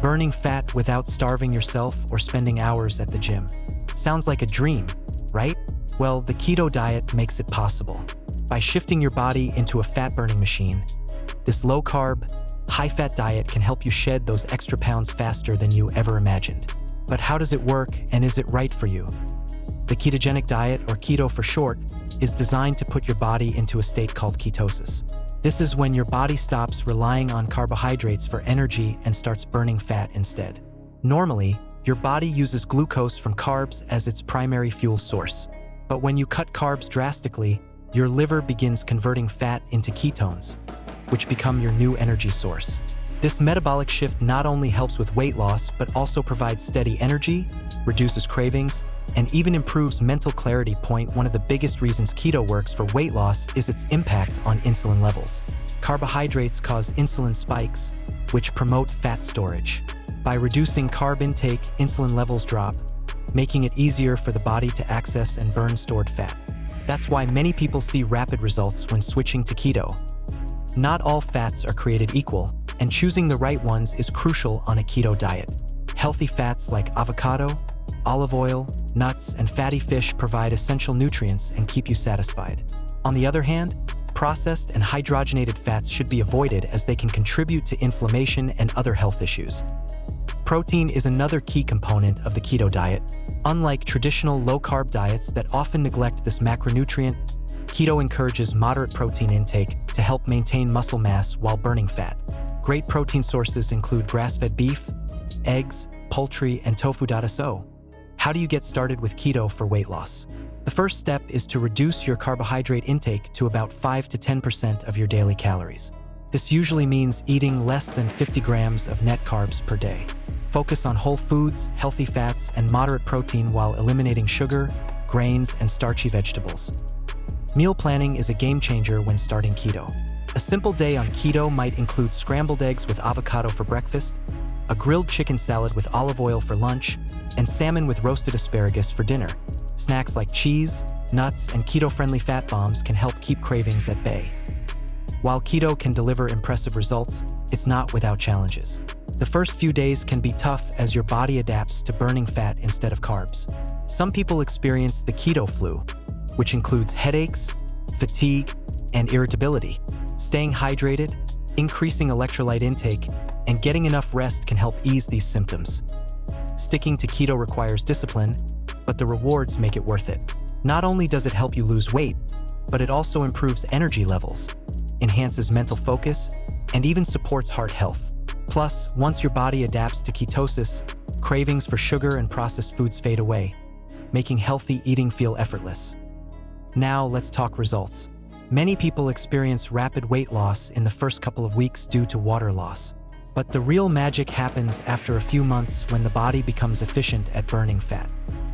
Burning fat without starving yourself or spending hours at the gym. Sounds like a dream, right? Well, the keto diet makes it possible. By shifting your body into a fat-burning machine, this low-carb, high-fat diet can help you shed those extra pounds faster than you ever imagined. But how does it work, and is it right for you? The ketogenic diet, or keto for short, is designed to put your body into a state called ketosis. This is when your body stops relying on carbohydrates for energy and starts burning fat instead. Normally, your body uses glucose from carbs as its primary fuel source. But when you cut carbs drastically, your liver begins converting fat into ketones, which become your new energy source. This metabolic shift not only helps with weight loss, but also provides steady energy, reduces cravings, and even improves mental clarity. One of the biggest reasons keto works for weight loss is its impact on insulin levels. Carbohydrates cause insulin spikes, which promote fat storage. By reducing carb intake, insulin levels drop, making it easier for the body to access and burn stored fat. That's why many people see rapid results when switching to keto. Not all fats are created equal, and choosing the right ones is crucial on a keto diet. Healthy fats like avocado, olive oil, nuts, and fatty fish provide essential nutrients and keep you satisfied. On the other hand, processed and hydrogenated fats should be avoided as they can contribute to inflammation and other health issues. Protein is another key component of the keto diet. Unlike traditional low-carb diets that often neglect this macronutrient, keto encourages moderate protein intake to help maintain muscle mass while burning fat. Great protein sources include grass-fed beef, eggs, poultry, and tofu. So, how do you get started with keto for weight loss? The first step is to reduce your carbohydrate intake to about 5 to 10% of your daily calories. This usually means eating less than 50 grams of net carbs per day. Focus on whole foods, healthy fats, and moderate protein while eliminating sugar, grains, and starchy vegetables. Meal planning is a game changer when starting keto. A simple day on keto might include scrambled eggs with avocado for breakfast, a grilled chicken salad with olive oil for lunch, and salmon with roasted asparagus for dinner. Snacks like cheese, nuts, and keto-friendly fat bombs can help keep cravings at bay. While keto can deliver impressive results, it's not without challenges. The first few days can be tough as your body adapts to burning fat instead of carbs. Some people experience the keto flu, which includes headaches, fatigue, and irritability. Staying hydrated, increasing electrolyte intake, and getting enough rest can help ease these symptoms. Sticking to keto requires discipline, but the rewards make it worth it. Not only does it help you lose weight, but it also improves energy levels, enhances mental focus, and even supports heart health. Plus, once your body adapts to ketosis, cravings for sugar and processed foods fade away, making healthy eating feel effortless. Now let's talk results. Many people experience rapid weight loss in the first couple of weeks due to water loss. But the real magic happens after a few months when the body becomes efficient at burning fat.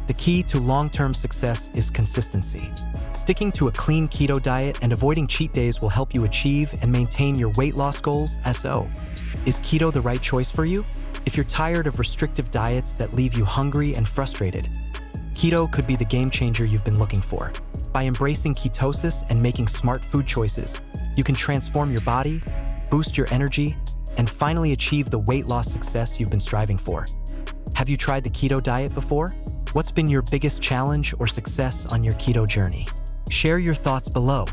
The key to long-term success is consistency. Sticking to a clean keto diet and avoiding cheat days will help you achieve and maintain your weight loss goals. So, is keto the right choice for you? If you're tired of restrictive diets that leave you hungry and frustrated, keto could be the game changer you've been looking for. By embracing ketosis and making smart food choices, you can transform your body, boost your energy, and finally achieve the weight loss success you've been striving for. Have you tried the keto diet before? What's been your biggest challenge or success on your keto journey? Share your thoughts below.